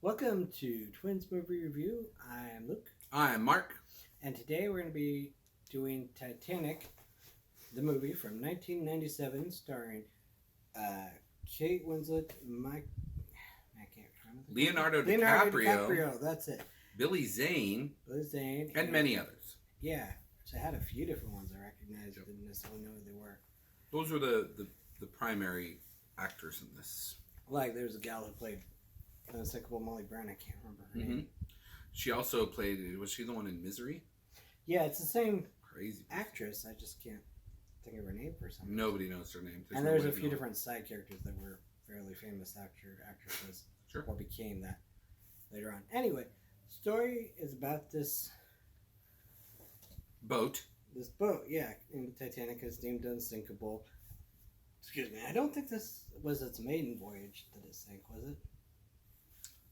Welcome to Twins Movie Review. I'm Luke. I'm Mark. And today we're going to be doing Titanic, the movie from 1997, starring Kate Winslet, Leonardo DiCaprio, that's it. Billy Zane, and many others. Yeah, so I had a few different ones I recognized. Yep. Didn't necessarily know who they were. Those were the primary actors in this. Like, there's a gal who played the unsinkable Molly Brown. I can't remember her name. She also played. Was she the one in Misery? Yeah, it's the same crazy actress. I just can't think of her name for some reason. Nobody knows her name. There's a few different side characters that were fairly famous actresses. Sure. Or became that later on. Anyway, story is about this boat. This boat, yeah, in the Titanic is deemed unsinkable. Excuse me. I don't think this was its maiden voyage that it sank, was it?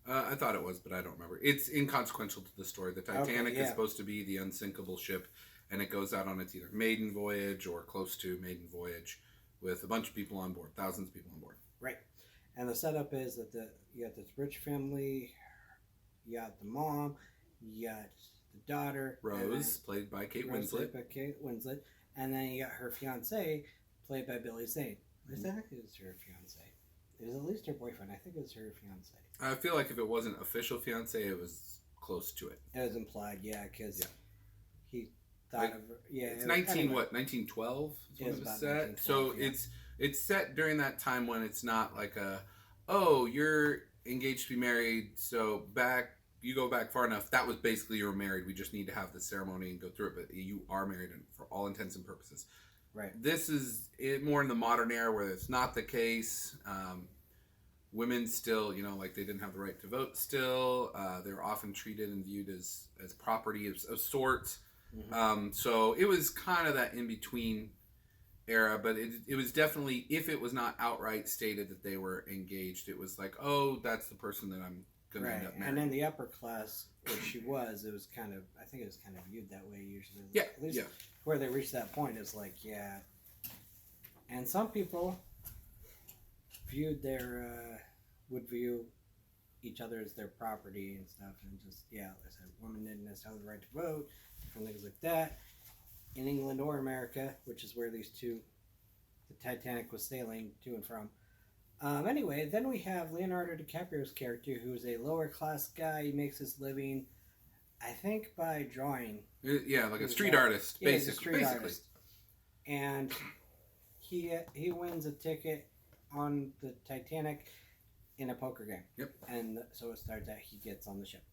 I thought it was, but I don't remember. It's inconsequential to the story. The Titanic is supposed to be the unsinkable ship, and it goes out on its either maiden voyage or close to maiden voyage with a bunch of people on board, thousands of people on board. Right. And the setup is that you got this rich family, you got the mom, you got the daughter. Rose, played by Kate Winslet. And then you got her fiancé, played by Billy Zane. At least I think it was her fiancé. It was at least her boyfriend. I think it was her fiancé. I feel like if it wasn't official fiancé, it was close to it. It was implied, yeah, because he thought of her. Yeah, it's 1912 is when it was set. So it's set during that time when it's not like you're engaged to be married, so you go back far enough. That was basically you were married. We just need to have the ceremony and go through it, but you are married for all intents and purposes. Right. This is more in the modern era where it's not the case. Women still, like they didn't have the right to vote still. They're often treated and viewed as property of sorts. Mm-hmm. So it was kind of that in-between era, but it was definitely, if it was not outright stated that they were engaged, it was like, oh, that's the person that I'm going to end up marrying. And in the upper class, where she was, I think it was kind of viewed that way usually. Yeah, At least where they reached that point is like, yeah. And some people would view each other as their property and stuff, and just, like I said, women didn't necessarily have the right to vote, different things like that. In England or America, which is where the Titanic was sailing to and from. Anyway, then we have Leonardo DiCaprio's character, who's a lower class guy. He makes his living, I think, by drawing. Yeah, like a street artist, basically. Artist. And he wins a ticket on the Titanic in a poker game. Yep. And so it starts out he gets on the ship.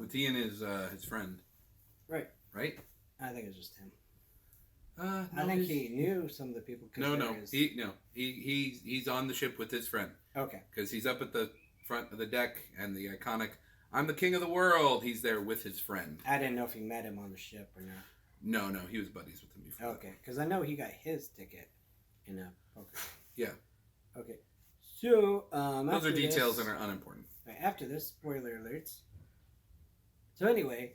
With he and his friend. Right. Right? I think it's just him. No, I think he knew some of the people. He's on the ship with his friend. Okay. Because he's up at the front of the deck, and the iconic "I'm the king of the world." He's there with his friend. I didn't know if he met him on the ship or not. No, he was buddies with him before. Okay, because I know he got his ticket in a poker. Yeah. Okay. So those are details that are unimportant. Right, after this, spoiler alerts. So anyway,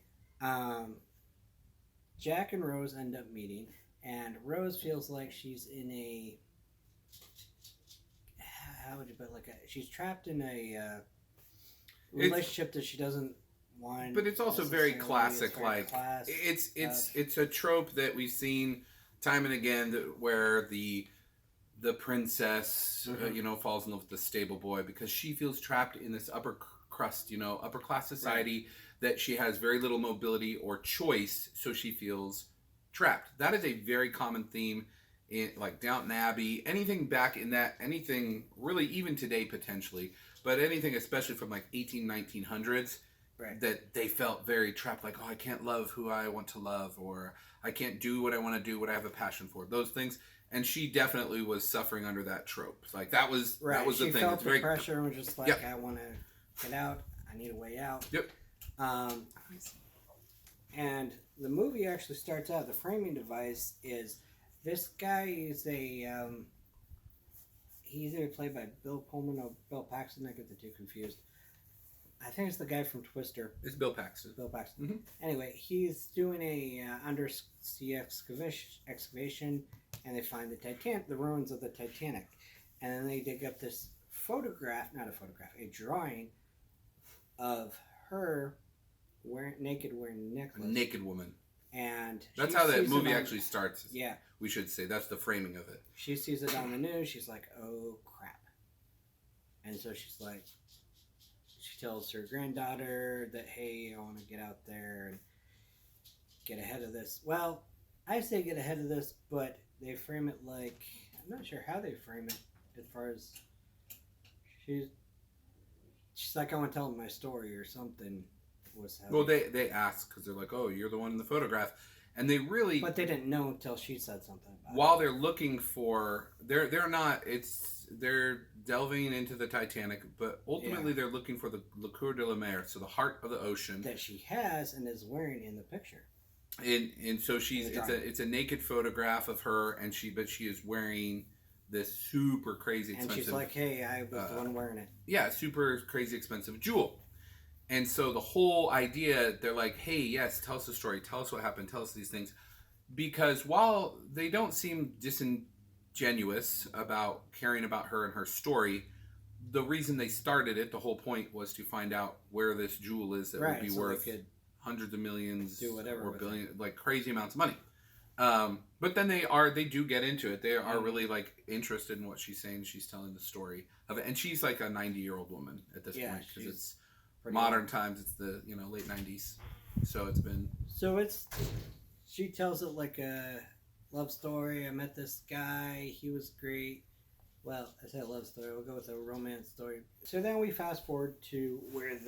Jack and Rose end up meeting, and Rose feels like she's in she's trapped in a relationship that she doesn't want. But it's also very classic. It's a trope that we've seen time and again where the princess falls in love with the stable boy because she feels trapped in this upper crust, upper class society. Right. That she has very little mobility or choice, so she feels trapped. That is a very common theme in like Downton Abbey, anything really even today potentially, but anything especially from like 1900s, right. That they felt very trapped, like, oh, I can't love who I want to love, or I can't do what I want to do, what I have a passion for, those things. And she definitely was suffering under that trope. Like that was the thing. She felt the pressure and was just like, I want to get out. I need a way out. Yep. And the movie actually starts out, the framing device is this guy is he's either played by Bill Pullman or Bill Paxton. I get the two confused. I think it's the guy from Twister. It's Bill Paxton. Mm-hmm. Anyway, he's doing a undersea excavation, and they find the ruins of the Titanic. And then they dig up this a drawing of her wearing a necklace. A naked woman. And that's how that movie actually starts. Yeah. We should say that's the framing of it. She sees it on the news. She's like, oh, crap. And so she's like, she tells her granddaughter that, hey, I want to get out there and get ahead of this. Well, I say get ahead of this, but they frame it like, I'm not sure how they frame it as far as she's like, I want to tell them my story or something. Well, they ask because they're like, oh, you're the one in the photograph. And they really... But they didn't know until she said something about while they're looking for... They're not... They're delving into the Titanic, but ultimately they're looking for the Le Coeur de la Mer, so the heart of the ocean. That she has and is wearing in the picture. And so it's a naked photograph of her, but she is wearing this super crazy expensive... And she's like, hey, I was the one wearing it. Yeah, super crazy expensive jewel. And so the whole idea, they're like, hey, yes, tell us the story. Tell us what happened. Tell us these things. Because while they don't seem disingenuous about caring about her and her story, the reason they started it, the whole point was to find out where this jewel is that would be worth hundreds of millions or billions, like crazy amounts of money. But then they do get into it. They are really like interested in what she's saying. She's telling the story of it. And she's like a 90-year-old woman at this point because it's modern times. It's the late 90s, so it's been she tells it like a love story. I met this guy, he was great. Well, I said love story, we'll go with a romance story. So then we fast forward to where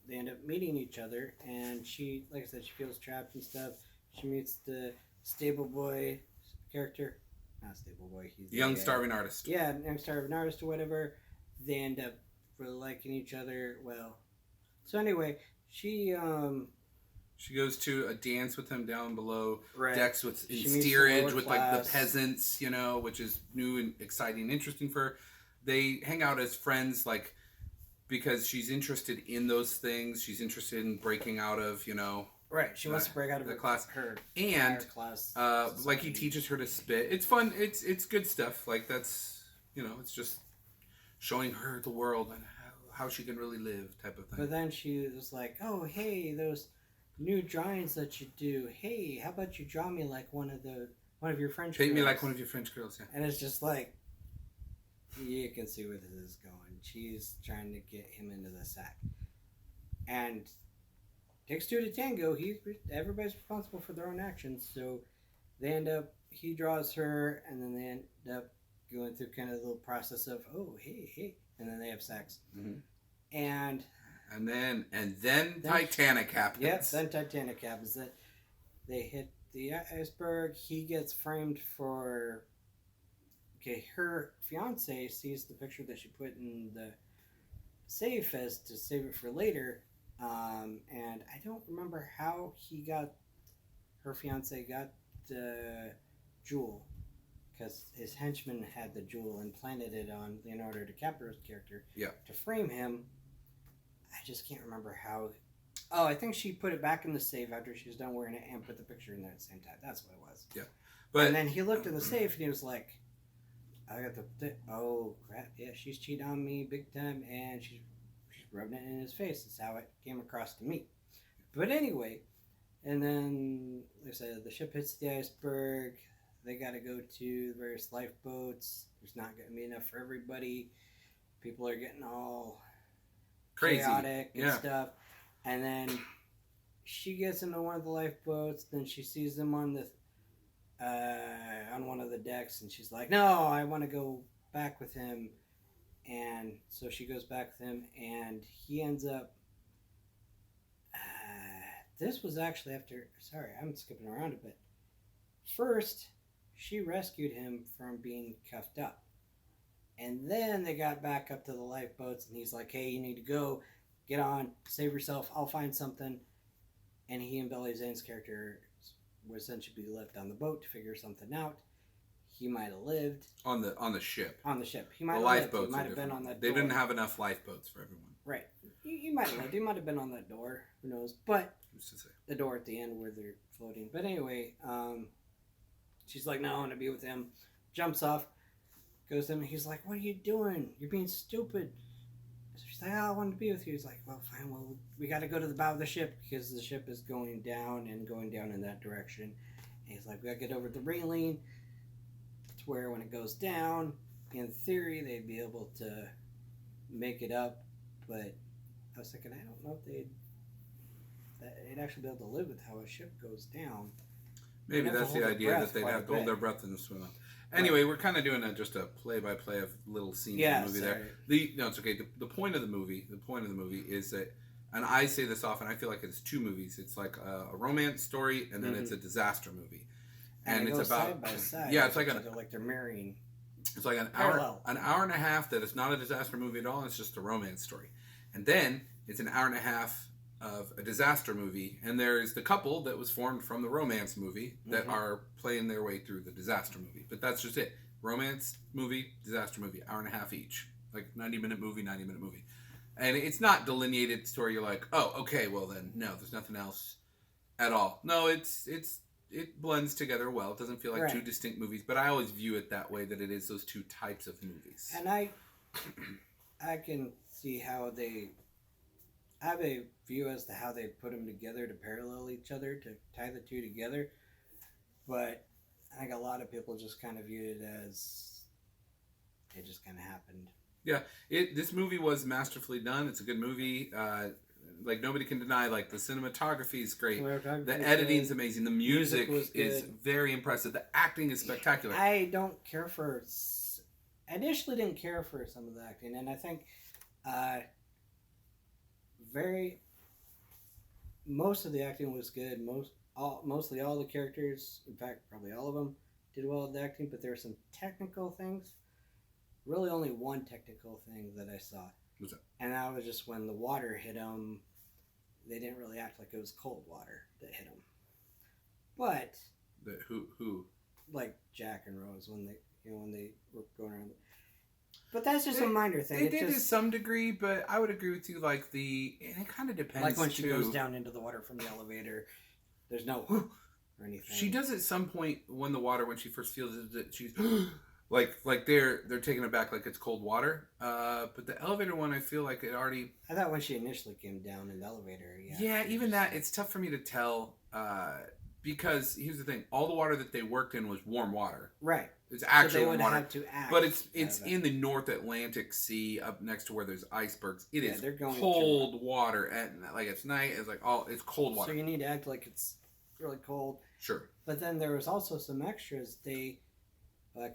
they end up meeting each other, and she, like I said, she feels trapped and stuff. She meets the stable boy character, not stable boy, he's young starving artist. Yeah, young starving artist or whatever. They end up really liking each other. Well, so anyway, she goes to a dance with him down below decks in she steerage with like the peasants, which is new and exciting and interesting for her. They hang out as friends, like, because she's interested in those things. She's interested in breaking out of, right. She wants to break out of the class. Her and class. Like he teaches her to spit. It's fun. It's good stuff. Like that's it's just showing her the world and how she can really live, type of thing. But then she was like, "Oh, hey, those new drawings that you do. Hey, how about you draw me like one of your French girls? Paint me like one of your French girls." Yeah. And it's just like, you can see where this is going. She's trying to get him into the sack, and takes two to tango. Everybody's responsible for their own actions, so he draws her, and then they end up going through kind of the little process of, oh, hey, and then they have sex. Mm-hmm. And then Titanic happens. Yep, then Titanic happens. That they hit the iceberg. He gets framed for... Okay, her fiance sees the picture that she put in the safe as to save it for later. And I don't remember how her fiance got the jewel, because his henchman had the jewel and planted it on Leonardo DiCaprio's character to frame him. I just can't remember how. Oh, I think she put it back in the safe after she was done wearing it and put the picture in there at the same time. That's what it was. Yeah. And then he looked in the safe and he was like, I got oh, crap. Yeah, she's cheating on me big time, and she's rubbing it in his face. That's how it came across to me. But anyway, and then, like I said, the ship hits the iceberg. They got to go to the various lifeboats. There's not going to be enough for everybody. People are getting all crazy, chaotic and stuff. And then she gets into one of the lifeboats. Then she sees them on one of the decks, and she's like, "No, I want to go back with him." And so she goes back with him, and he ends up. This was actually after. Sorry, I'm skipping around a bit. First, she rescued him from being cuffed up. And then they got back up to the lifeboats, and he's like, "Hey, you need to go. Get on. Save yourself. I'll find something." And he and Billy Zane's character was essentially left on the boat to figure something out. He might have lived. On the ship. On the ship. He might have lifeboats. He might have been on that door. They didn't have enough lifeboats for everyone. Right. He might have lived. He might have been on that door. Who knows? But who's to say? The door at the end where they're floating. But anyway, she's like, "No, I want to be with him." Jumps off. Goes to him, and he's like, "What are you doing? You're being stupid." She's like, oh, I want to be with you. He's like, well, fine. Well, we got to go to the bow of the ship because the ship is going down in that direction. And he's like, we got to get over the railing. It's where when it goes down, in theory, they'd be able to make it up. But I was thinking, I don't know if they'd actually be able to live with how a ship goes down. Maybe that's the idea, that they'd have to hold their breath and swim up. Anyway, we're kind of doing just a play-by-play of little scenes in the movie there. No, it's okay. The point of the movie is that, and I say this often, I feel like it's two movies. It's like a romance story, and then it's a disaster movie. And it's about side by side. Yeah, it's like they're marrying. It's like an hour and a half that is not a disaster movie at all. It's just a romance story, and then it's an hour and a half of a disaster movie, and there's the couple that was formed from the romance movie that are playing their way through the disaster movie. But that's just it. Romance movie, disaster movie, hour and a half each. Like 90-minute movie, 90-minute movie. And it's not delineated story. You're like, oh, okay, well then, no, there's nothing else at all. No, it blends together well. It doesn't feel like two distinct movies, but I always view it that way, that it is those two types of movies. And I can see how they... I have a view as to how they put them together to parallel each other, to tie the two together. But I think a lot of people just kind of viewed it as it just kind of happened. Yeah, this movie was masterfully done. It's a good movie. Like, nobody can deny, like, the cinematography is great. The editing is amazing. The music is very impressive. The acting is spectacular. I initially didn't care for some of the acting, and I think... most of the acting was good. Mostly all the characters, in fact, probably all of them, did well with the acting. But there were some technical things. Really, only one technical thing that I saw. What's that? And that was just when the water hit them. They didn't really act like it was cold water that hit them. But who? Like Jack and Rose when they were going around. But that's just a minor thing. They did to some degree, but I would agree with you. Like and it kind of depends. Like when she goes down into the water from the elevator, there's no whoo or anything. She does at some point when she first feels it, she's like they're taking it back like it's cold water. But the elevator one, I feel like it already. I thought when she initially came down in the elevator, yeah, even that, it's tough for me to tell. Because here's the thing: all the water that they worked in was warm water. Right. It's actual water. Have to act but it's in the North Atlantic Sea, up next to where there's icebergs. It is cold water, and like it's night. It's like it's cold water. So you need to act like it's really cold. Sure. But then there was also some extras. I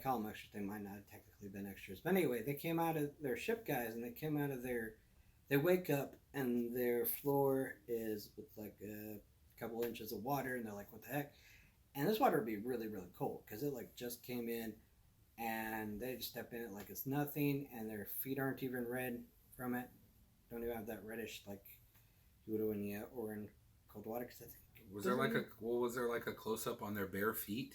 call them extras. They might not have technically been extras, but anyway, they came out of their ship guys, and they came out of They wake up, and their floor is with like a couple inches of water, and they're like, what the heck? And this water would be really, really cold because it like just came in, and they just step in it like it's nothing, and their feet aren't even red from it. Don't even have that reddish like you would when you were in cold water. Cause was there like a close up on their bare feet?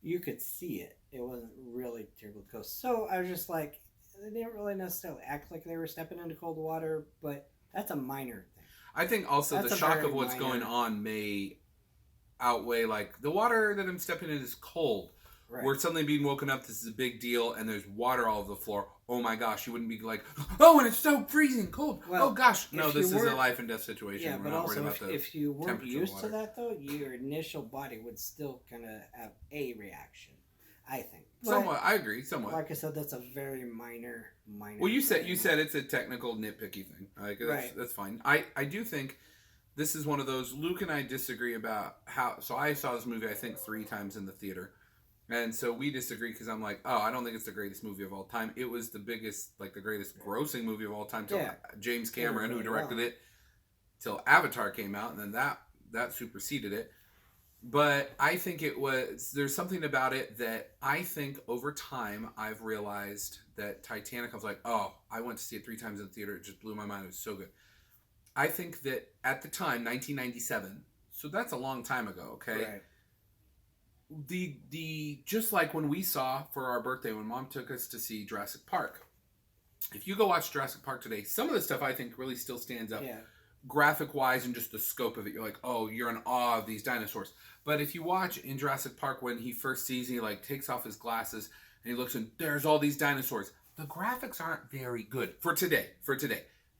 You could see it. It wasn't really terribly close. So I was just like, they didn't really necessarily act like they were stepping into cold water, but that's a minor thing. I think also the shock of what's going on may outweigh, like, the water that I'm stepping in is cold. Right. We're suddenly being woken up, this is a big deal, and there's water all over the floor. Oh my gosh, you wouldn't be like, oh, and it's so freezing cold. Well, oh gosh. No, this is a life and death situation. Yeah, but also if you weren't used to that, though, your initial body would still kind of have a reaction, I think. Somewhat, I agree, somewhat. Like I said, that's a very minor. Well, you said it's a technical nitpicky thing. That's fine. I do think this is one of those. Luke and I disagree about how. So I saw this movie I think 3 times in the theater, and so we disagree because I'm like, oh, I don't think it's the greatest movie of all time. It was the biggest, like the greatest grossing movie of all time till James Cameron, who directed it, till Avatar came out, and then that superseded it. But I think there's something about it that I think over time I've realized that Titanic, I was like, oh, I went to see it 3 times in the theater. It just blew my mind. It was so good. I think that at the time, 1997, so that's a long time ago, okay? Right. The just like when we saw for our birthday, when Mom took us to see Jurassic Park. If you go watch Jurassic Park today, some of the stuff I think really still stands up. Yeah. Graphic-wise and just the scope of it, you're like, oh, you're in awe of these dinosaurs. But if you watch in Jurassic Park when he first sees and he like takes off his glasses and he looks and there's all these dinosaurs, the graphics aren't very good for today.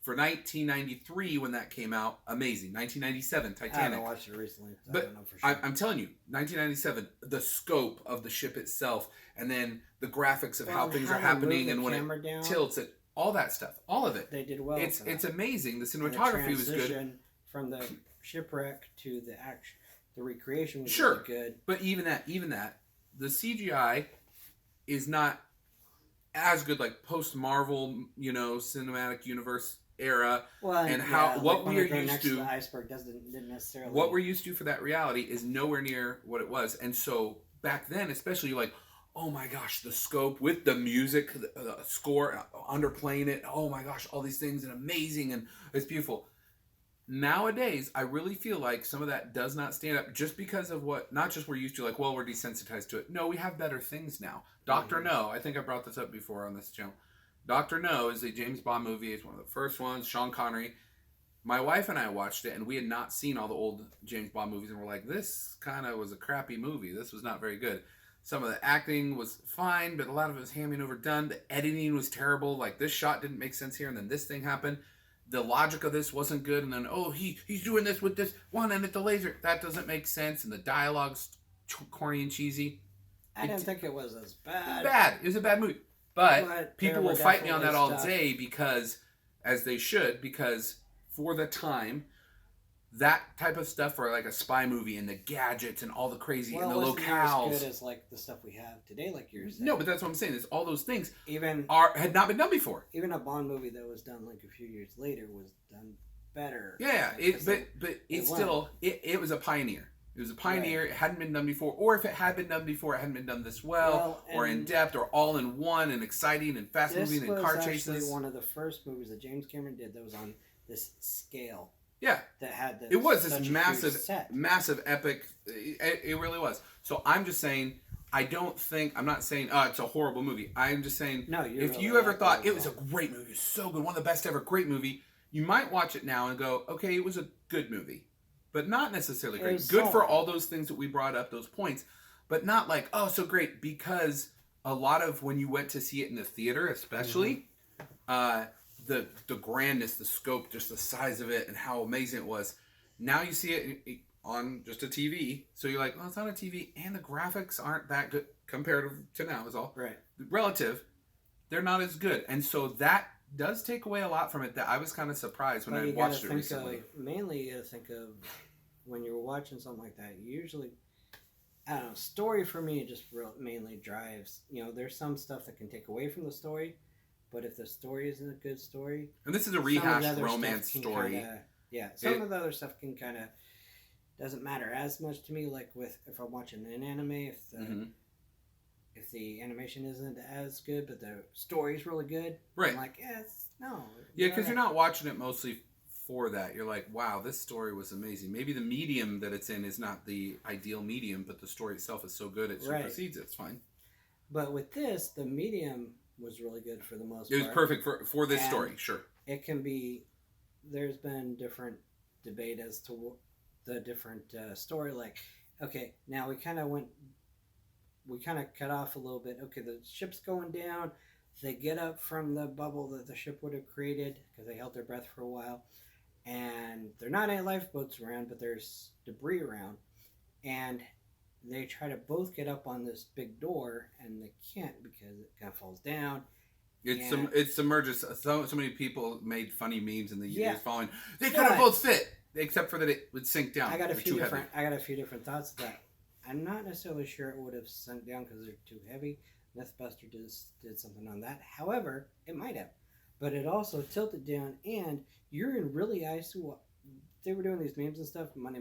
For 1993, when that came out, amazing. 1997, Titanic. I haven't watched it recently. I But don't know for sure. I'm telling you, 1997, the scope of the ship itself, and then the graphics of how things are happening, and when it tilts, all that stuff, all of it. They did well. It's amazing. The cinematography was good. From the shipwreck to the action, the recreation was really good. But even that, the CGI is not as good, like post Marvel, cinematic universe era, what we are used to. The iceberg didn't necessarily. What we're used to for that reality is nowhere near what it was, and so back then, especially, you're like, oh my gosh, the scope with the music, the score, underplaying it. Oh my gosh, all these things and amazing, and it's beautiful. Nowadays, I really feel like some of that does not stand up just because of what, not just we're used to, like, well, we're desensitized to it. No, we have better things now. Dr. No, I think I brought this up before on this channel. Dr. No is a James Bond movie. It's one of the first ones. Sean Connery. My wife and I watched it, and we had not seen all the old James Bond movies, and we're like, this kind of was a crappy movie. This was not very good. Some of the acting was fine, but a lot of it was hammy and overdone. The editing was terrible. Like, this shot didn't make sense here, and then this thing happened. The logic of this wasn't good, and then, he's doing this with this one, and at the laser. That doesn't make sense, and the dialogue's corny and cheesy. I didn't think it was as bad. It was a bad movie. But people will fight me on that all day because, as they should, because for the time, that type of stuff for like a spy movie and the gadgets and all the crazy and the locales. Not as good as like the stuff we have today, like yours. No, but that's what I'm saying. Is all those things had not been done before. Even a Bond movie that was done like a few years later was done better. Yeah, it was a pioneer. It was a pioneer. Right. It hadn't been done before. Or if it had been done before, it hadn't been done this well or in depth or all in one and exciting and fast moving and car chases. This was one of the first movies that James Cameron did that was on this scale. Yeah. That had it was this massive epic. It really was. So I'm just saying, I'm not saying, it's a horrible movie. I'm just saying, if you ever thought it was a great movie, so good, one of the best ever, great movie, you might watch it now and go, okay, it was a good movie. But not necessarily great. Good for all those things that we brought up, those points. But not like, so great. Because a lot of when you went to see it in the theater, especially, the grandness, the scope, just the size of it and how amazing it was. Now you see it on just a TV. So you're like, it's on a TV. And the graphics aren't that good comparative to now is all. Right. Relative. They're not as good. And so that does take away a lot from it that I was kind of surprised when I watched it recently. Mainly you think of when you're watching something like that, usually, I don't know, story for me just mainly drives, there's some stuff that can take away from the story, but if the story isn't a good story. And this is a rehashed romance story. Some of the other stuff can kind of, doesn't matter as much to me, like if I'm watching an anime, if the animation isn't as good, but the story's really good, right? I'm like, no. Yeah, because you're not watching it mostly for that. You're like, wow, this story was amazing. Maybe the medium that it's in is not the ideal medium, but the story itself is so good it supersedes it. It's fine. But with this, the medium was really good for the most part. It was perfect for this story, sure. It can be, there's been different debate as to the different story. Like, okay, now we kind of cut off a little bit. Okay, the ship's going down. They get up from the bubble that the ship would have created because they held their breath for a while. And there are not any lifeboats around, but there's debris around. And they try to both get up on this big door, and they can't because it kind of falls down. It submerges. So many people made funny memes in the years following. They could have both fit, except for that it would sink down. I got a few different thoughts of that. I'm not necessarily sure it would have sunk down because they're too heavy. Mythbuster did something on that. However, it might have. But it also tilted down, and you're in really icy water. They were doing these memes and stuff. Monday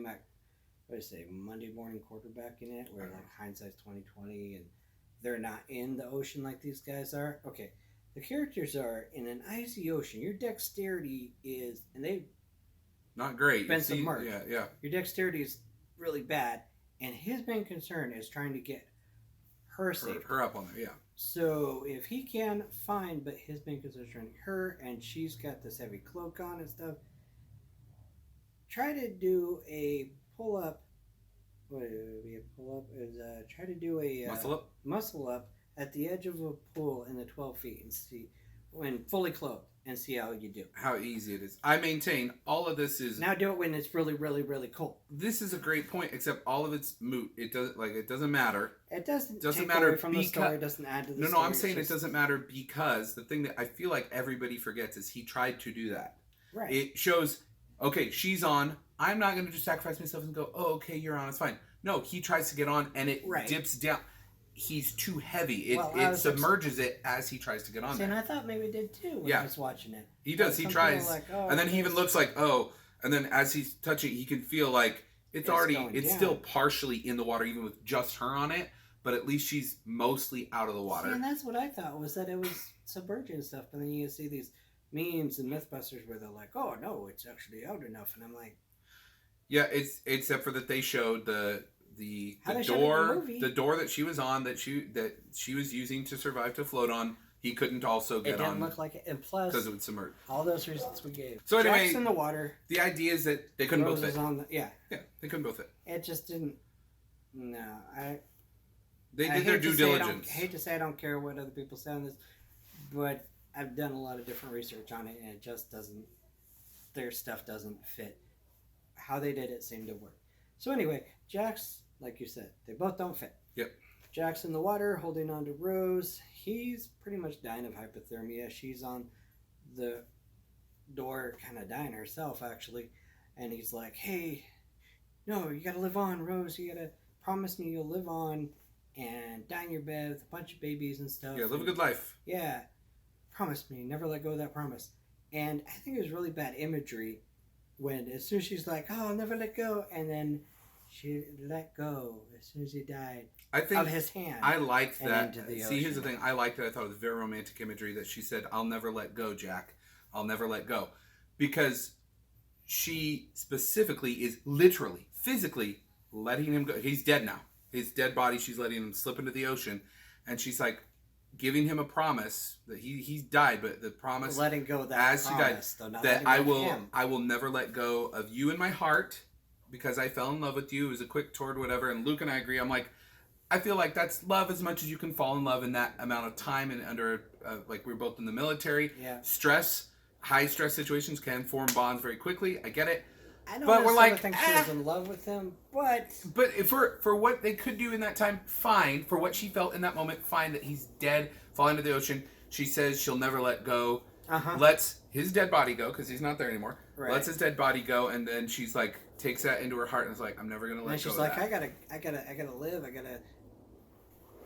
morning quarterbacking it, where like hindsight's 20/20, and they're not in the ocean like these guys are. Okay, the characters are in an icy ocean. Your dexterity is, and they've not great. Been submerged. Yeah. Your dexterity is really bad, and his main concern is trying to get her safe. Her up on there, yeah. So if he can find, but his main concern is trying to get her, and she's got this heavy cloak on and stuff. Try to do a pull up. What would be a pull up? Try to do a muscle up at the edge of a pool in the 12 feet and see when fully clothed. and see how you do. How easy it is. I maintain all of this is now do it when it's really, really, really cold. This is a great point, except all of it's moot. It doesn't matter. It doesn't matter away from the story. It doesn't add to the story. No, I'm saying it doesn't matter because the thing that I feel like everybody forgets is he tried to do that. Right. It shows, okay, she's on. I'm not going to just sacrifice myself and go, oh, okay, you're on. It's fine. No, he tries to get on and it dips down. He's too heavy. It submerges it as he tries to get on there. And I thought maybe it did too when I was watching it. He does. He tries. Like, and then he even looks like, oh. And then as he's touching, he can feel like it's still partially in the water, even with just her on it. But at least she's mostly out of the water. See, and that's what I thought, was that it was submerging and stuff. But then you see these memes and Mythbusters where they're like, oh, no, it's actually out enough. And I'm like... Yeah, it's except for that they showed the door that she was on that she was using to survive to float on. He couldn't also get on. It didn't look like it, and plus because it would submerge. All those reasons we gave. So anyway, Jack's in the water. The idea is that they couldn't both fit. Yeah, they couldn't both fit. It just didn't. No, They did their due diligence. I hate to say I don't care what other people say on this, but I've done a lot of different research on it, and it just doesn't. Their stuff doesn't fit. How they did it seemed to work. So anyway, Jack's, like you said, they both don't fit. Yep. Jack's in the water holding on to Rose. He's pretty much dying of hypothermia. She's on the door kind of dying herself, actually. And he's like, hey, no, you got to live on, Rose. You got to promise me you'll live on and die in your bed with a bunch of babies and stuff. Yeah, live a good life. Yeah. Promise me. Never let go of that promise. And I think it was really bad imagery when as soon as she's like, oh, I'll never let go. And then she let go as soon as he died. I think of his hand. I liked that. See, here's the thing. I liked it. I thought it was very romantic imagery that she said, I'll never let go, Jack. I'll never let go. Because she specifically is literally, physically letting him go. He's dead now. His dead body, she's letting him slip into the ocean. And she's like giving him a promise that he's died, but the promise letting go of that as promise, she died, that I will never let go of you in my heart because I fell in love with you. It was a quick toward whatever. And Luke and I agree. I'm like, I feel like that's love as much as you can fall in love in that amount of time and under like we're both in the military. Yeah. High stress situations can form bonds very quickly. I get it. I don't think she was in love with him, but for what they could do in that time, fine. For what she felt in that moment, fine. That he's dead, falling into the ocean. She says she'll never let go. Lets his dead body go because he's not there anymore. Right. Lets his dead body go, and then she's like takes that into her heart and is like, I'm never gonna let go. She's of like, that. I gotta live. I gotta.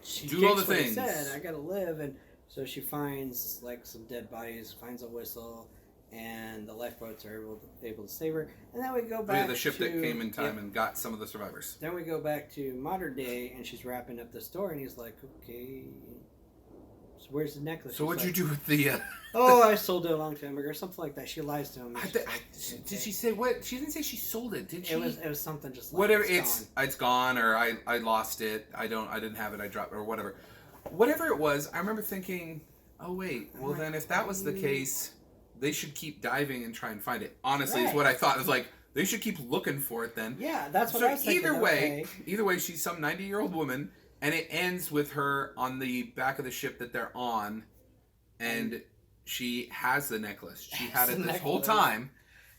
She do all the what things. He said, I gotta live, and so she finds like some dead bodies, finds a whistle, and the lifeboats are able to save her. And then we go back. The ship that came in time and got some of the survivors. Then we go back to modern day, and she's wrapping up the story, and he's like, okay. So where's the necklace? So what'd you do with the... Oh, I sold it a long time ago, or something like that. She lies to him. Did she say what? She didn't say she sold it, did she? It was something just like whatever. It's gone, or I lost it. I didn't have it. I dropped it, or whatever. Whatever it was, I remember thinking, oh wait, well then if that was the case, they should keep diving and try and find it. Honestly, is what I thought. It was like they should keep looking for it then. Yeah, that's what I was thinking. Either way, she's some 90-year-old woman. And it ends with her on the back of the ship that they're on, and she has the necklace. She had it this whole time,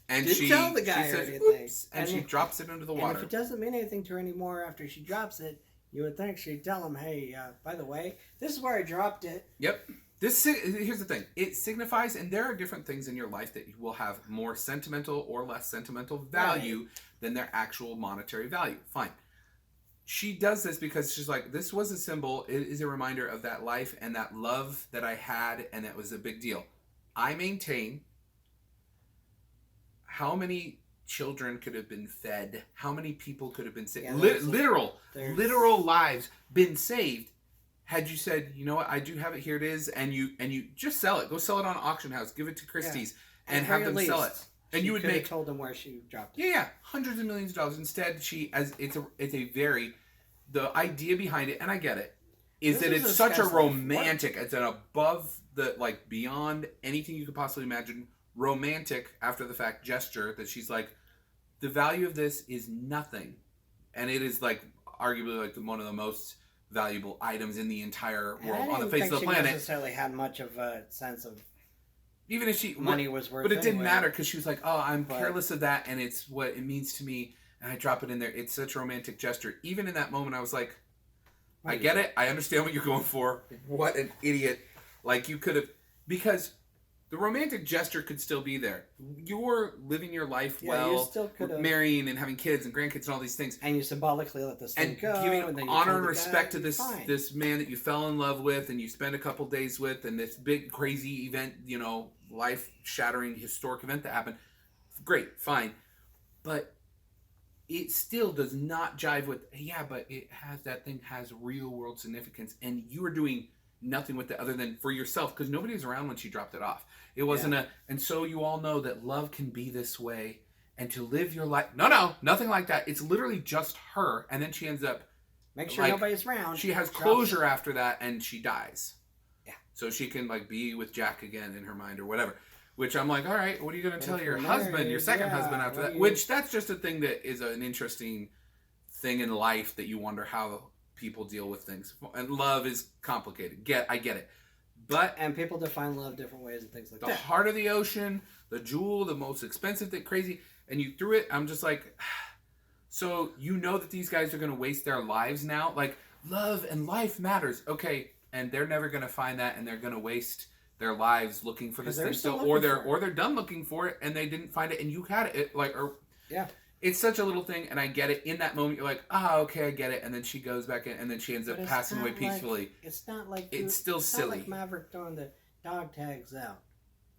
and she tell the guy says, or anything. Oops, and she drops it into the water. And if it doesn't mean anything to her anymore after she drops it, you would think she'd tell him, "Hey, by the way, this is where I dropped it." Yep. Here's the thing. It signifies, and there are different things in your life that will have more sentimental or less sentimental value than their actual monetary value. Fine. She does this because she's like, this was a symbol. It is a reminder of that life and that love that I had, and that was a big deal. I maintain how many children could have been fed, how many people could have been saved, literal lives been saved had you said, you know what, I do have it, here it is, and you just sell it. Go sell it on an auction house, give it to Christie's, and have them sell it. And you would make told them where she dropped it. Yeah, hundreds of millions of dollars. Instead, the idea behind it, and I get it, is that it's such a romantic, it's an above the beyond anything you could possibly imagine romantic after the fact gesture that she's like, the value of this is nothing, and it is arguably one of the most valuable items in the entire world on the face of the planet. She necessarily had much of a sense of even if she money was worth. But it didn't anyway. matter because she was like, "Oh, I'm careless of that, and it's what it means to me." And I drop it in there. It's such a romantic gesture. Even in that moment, I was like, "I get it. I understand what you're going for. What an idiot! Like you could have because." The romantic gesture could still be there. You're living your life well, marrying and having kids and grandkids and all these things. And you symbolically let this thing go. And giving honor and respect to this man that you fell in love with and you spend a couple days with and this big crazy event, you know, life-shattering historic event that happened. Great, fine. But it still does not jive with, but that thing has real world significance. And you are doing nothing with it other than for yourself because nobody was around when she dropped it off. It wasn't and so you all know that love can be this way and to live your life. No, nothing like that. It's literally just her, and then she ends up make sure nobody's around. She has closure after that, and she dies. Yeah, so she can like be with Jack again in her mind or whatever. Which I'm like, all right, what are you going to tell your husband, your second husband after that? Which that's just a thing that is an interesting thing in life that you wonder how people deal with things. And love is complicated. I get it. And people define love different ways and things like that. The heart of the ocean, the jewel, the most expensive thing, crazy. And you threw it. I'm just like, so you know that these guys are going to waste their lives now? Like, love and life matters. Okay, and they're never going to find that, and they're going to waste their lives looking for this thing still, or they're done looking for it, and they didn't find it, and you had it. It's such a little thing, and I get it. In that moment, you're like, okay, I get it. And then she goes back in, and then she ends up passing away peacefully. It's not like it's still silly. Not like Maverick throwing the dog tags out,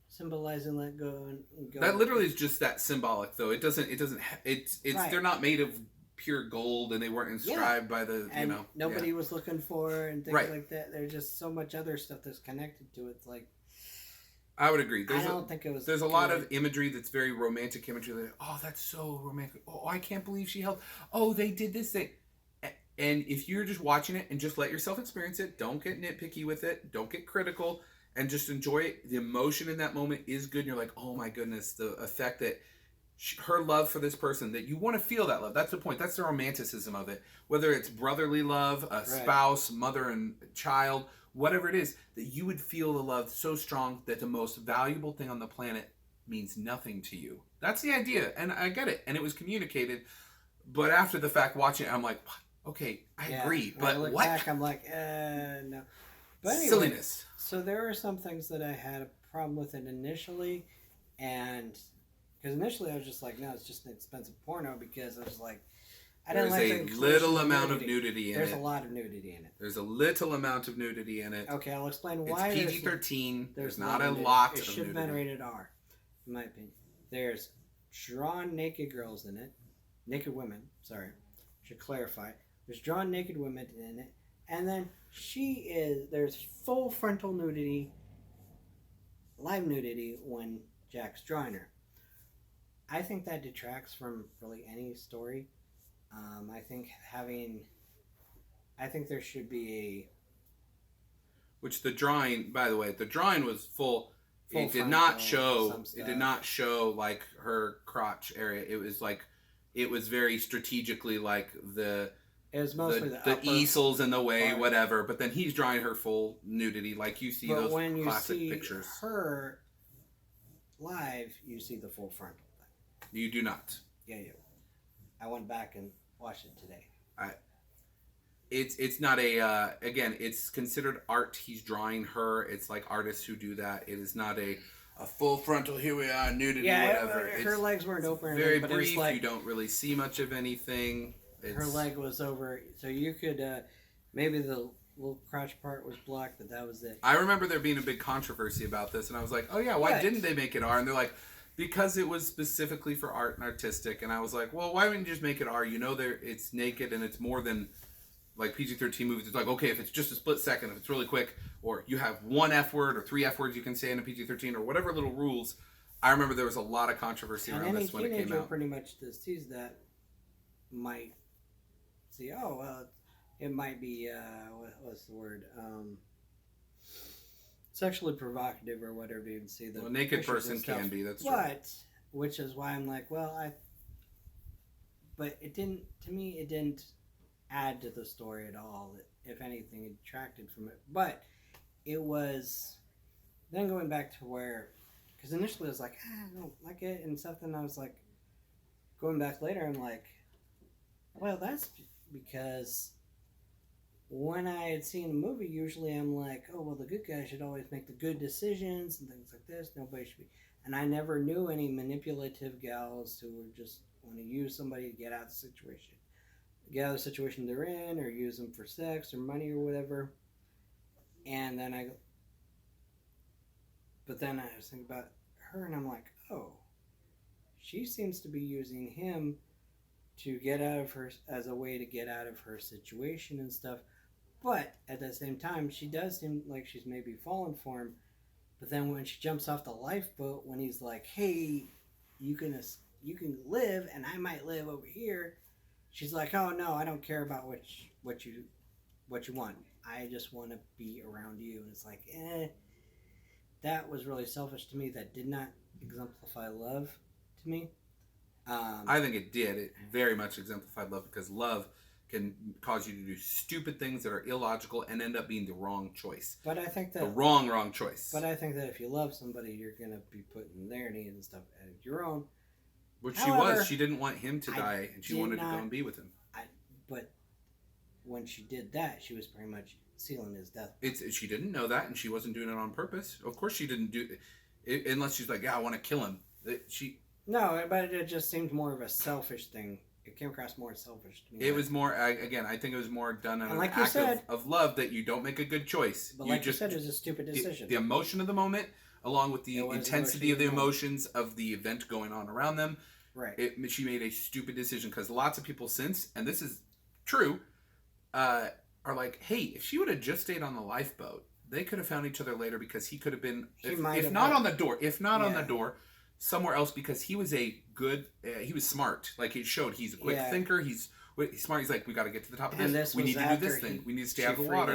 symbolizing let go and go. That literally is just that symbolic, though. It's right. They're not made of pure gold, and they weren't inscribed by the nobody was looking for and things like that. There's just so much other stuff that's connected to it. It's like. I would agree. I don't think it was. There's a lot of imagery that's very romantic imagery. Like, oh, that's so romantic. Oh, I can't believe she held. Oh, they did this thing. And if you're just watching it and just let yourself experience it, don't get nitpicky with it. Don't get critical, and just enjoy it. The emotion in that moment is good. And you're like, oh my goodness, the effect that her love for this person, that you want to feel that love. That's the point. That's the romanticism of it. Whether it's brotherly love, a spouse, mother and child. Whatever it is, that you would feel the love so strong that the most valuable thing on the planet means nothing to you. That's the idea, and I get it, and it was communicated. But after the fact, watching it, I'm like, okay, I agree, but when I look back, I'm like, no. But anyway, silliness. So there are some things that I had a problem with it initially, and because initially I was just like, no, it's just an expensive porno because I was like. There's a little amount of nudity in it. There's a lot of nudity in it. There's a little amount of nudity in it. Okay, I'll explain why. It's PG-13. There's not a lot of nudity. It should have been rated R, in my opinion. There's drawn naked girls in it. Naked women, sorry. Should clarify. There's drawn naked women in it. And then there's full frontal nudity, live nudity when Jack's drawing her. I think that detracts from really any story. I think there should be which the drawing, by the way, the drawing was full. It did not show. It did not show like her crotch area. It was like, it was very strategically like the. It was mostly the easels in the way, whatever. But then he's drawing her full nudity, like you see those classic pictures. Her live, you see the full frontal thing. You do not. Yeah, you. I went back and watched it today. It's not a again. It's considered art. He's drawing her. It's like artists who do that. It is not a full frontal. Here we are, nudity, whatever. Her legs weren't open. Very brief. You don't really see much of anything. Her leg was over, so you could maybe the little crotch part was blocked, but that was it. I remember there being a big controversy about this, and I was like, oh yeah, why didn't they make it R? And they're like, because it was specifically for art and artistic. And I was like, well, why wouldn't you just make it R? You know, it's naked and it's more than like PG-13 movies. It's like, okay, if it's just a split second, if it's really quick, or you have one F word or 3 F words you can say in a PG-13 or whatever little rules. I remember there was a lot of controversy around this when it came out. Any teenager pretty much that sees that might see, oh, well, it might be, what's the word? Sexually provocative or whatever you can see. A naked person can be, that's true. But, which is why I'm like, but it didn't, to me, it didn't add to the story at all. If anything, it detracted from it. But it was, then going back to where because initially I was like, I don't like it and stuff. Then I was like, going back later, I'm like, well, that's because when I had seen a movie, usually I'm like, oh, well, the good guy should always make the good decisions and things like this. Nobody should be. And I never knew any manipulative gals who would just want to use somebody to get out of the situation. Get out of the situation they're in, or use them for sex or money or whatever. And then but then I was thinking about her, and I'm like, oh, she seems to be using him to get out of her, as a way to get out of her situation and stuff. But at the same time, she does seem like she's maybe fallen for him. But then when she jumps off the lifeboat, when he's like, hey, you can live and I might live over here, she's like, oh no, I don't care about what you want. I just want to be around you. And it's like, that was really selfish to me. That did not exemplify love to me. I think it did. It very much exemplified love, because love can cause you to do stupid things that are illogical and end up being the wrong choice. But I think that the wrong choice. But I think that if you love somebody, you're gonna be putting their needs and stuff ahead of your own. Which she was. She didn't want him to die, and she wanted to go and be with him. But when she did that, she was pretty much sealing his death. She didn't know that, and she wasn't doing it on purpose. Of course, she didn't do it unless she's like, yeah, I want to kill him. No, but it just seemed more of a selfish thing. It came across more selfish to me. It was more, again, I think it was more done on an like act of love, that you don't make a good choice. But you said, it was a stupid decision. The emotion of the moment, along with the intensity of the emotions of the event going on around them. Right. She made a stupid decision, because lots of people since, and this is true, are like, hey, if she would have just stayed on the lifeboat, they could have found each other later, because he could have been, if not on the door, somewhere else, because he was he was smart. Like, he showed he's a quick thinker. He's smart. He's like, we got to get to the top of this. We need to do this thing. We need to stay out of the water.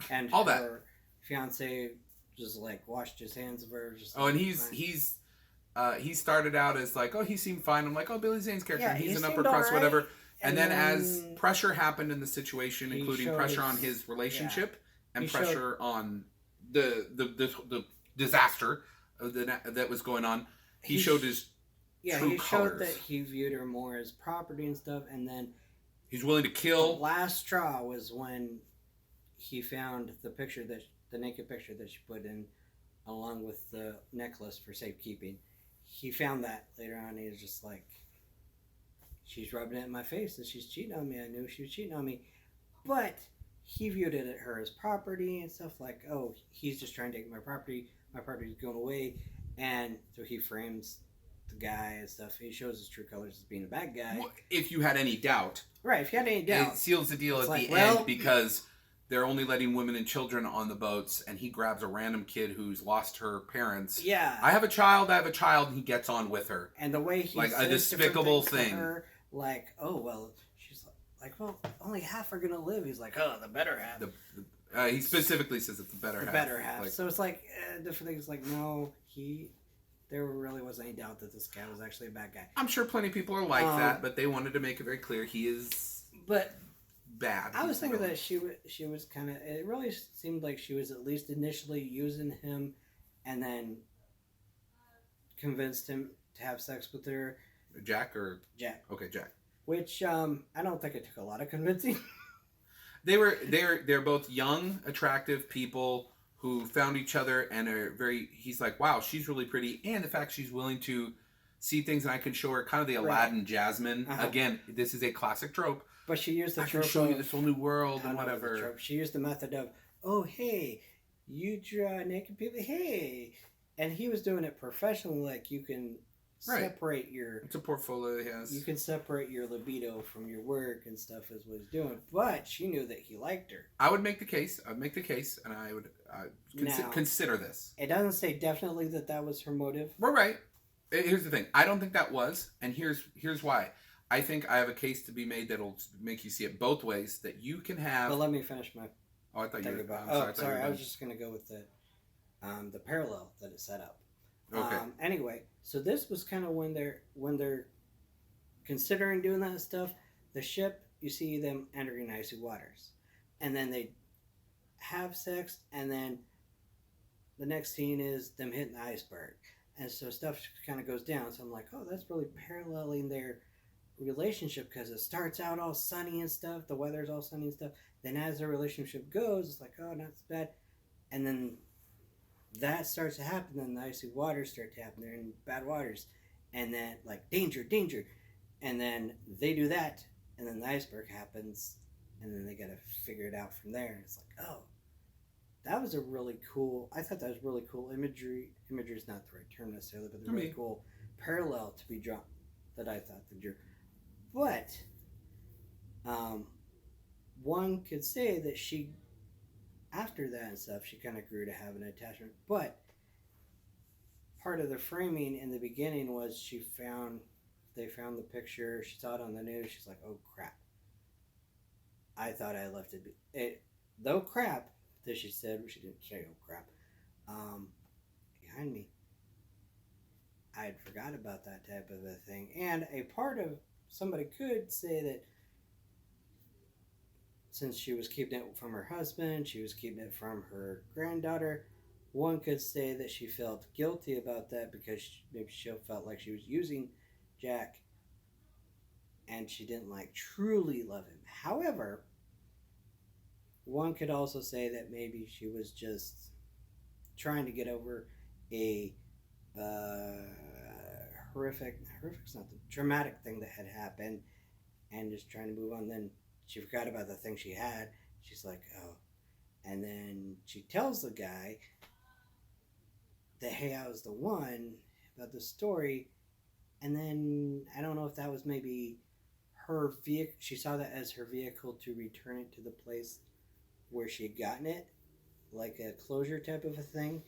And all her that. Fiance just like washed his hands of her. Just and he started out as like, oh, he seemed fine. I'm like, oh, Billy Zane's character, he's an upper crust, whatever. And then as pressure happened in the situation, including pressure on his relationship and pressure on the disaster that was going on, he showed his true colors. Showed that he viewed her more as property and stuff, and then he's willing to kill. The last straw was when he found the naked picture that she put in, along with the necklace for safekeeping. He found that later on. He was just like, she's rubbing it in my face that she's cheating on me. I knew she was cheating on me, but he viewed her as property and stuff, like, oh, he's just trying to take my property. My property's going away. And so he frames the guy and stuff. He shows his true colors as being a bad guy. Well, if you had any doubt. Right, if you had any doubt. It seals the deal at the end, because they're only letting women and children on the boats, and he grabs a random kid who's lost her parents. Yeah. I have a child, and he gets on with her. And the way he like a despicable thing. Her, like, oh, well, she's like, well, only half are going to live. He's like, oh, the better half. He specifically says it's the better half. The better half. Like, so it's like, different things. Like, no, there really wasn't any doubt that this guy was actually a bad guy. I'm sure plenty of people are like that, but they wanted to make it very clear he is bad. I was thinking that she was kind of, it really seemed like she was at least initially using him, and then convinced him to have sex with her. Jack. Okay, Jack. Which I don't think it took a lot of convincing. They're both young, attractive people who found each other and are very. He's like, wow, she's really pretty, and the fact she's willing to see things, and I can show her kind of the Aladdin Jasmine. Again, this is a classic trope. But she used the trope. I can show you this whole new world and whatever. She used the method of, oh hey, you draw naked people, hey, and he was doing it professionally. Like, you can separate your. It's a portfolio he has. You can separate your libido from your work and stuff, is what he's doing. But she knew that he liked her. I would make the case. And I would consider this. It doesn't say definitely that was her motive. We're right. Here's the thing. I don't think that was, and here's why. I think I have a case to be made that'll make you see it both ways. That you can have. But let me finish my. Oh, I thought you were. Sorry. I was just going to go with the parallel that it set up. Okay. Anyway, so this was kind of when they're considering doing that stuff. The ship, you see them entering icy waters, and then they have sex, and then the next scene is them hitting the iceberg, And so stuff kind of goes down. So I'm like, oh, that's really paralleling their relationship because it starts out all sunny and stuff. The weather's all sunny and stuff. Then as their relationship goes, it's like, oh, not so bad. And then that starts to happen. Then the icy waters start to happen. They're in bad waters. And then, like, danger, danger. And then they do that. And then the iceberg happens. And then they got to figure it out from there. And it's like, oh, that was a really cool, I thought that was really cool imagery. Imagery is not the right term necessarily, but the really cool parallel to be drawn that I thought they drew. But one could say that she, after that and stuff, she kind of grew to have an attachment. But part of the framing in the beginning was they found the picture, she saw it on the news, she's like, oh crap. I thought I left it though crap, that she said, she didn't say oh crap, behind me. I had forgot about that type of a thing. And a part of, somebody could say that since she was keeping it from her husband, she was keeping it from her granddaughter, one could say that she felt guilty about that because maybe she felt like she was using Jack and she didn't like truly love him. However, one could also say that maybe she was just trying to get over a horrific's not the traumatic thing that had happened and just trying to move on. Then she forgot about the thing she had. She's like, oh. And then she tells the guy that, hey, I was the one about the story. And then I don't know if that was maybe her vehicle. She saw that as her vehicle to return it to the place where she had gotten it, like a closure type of a thing.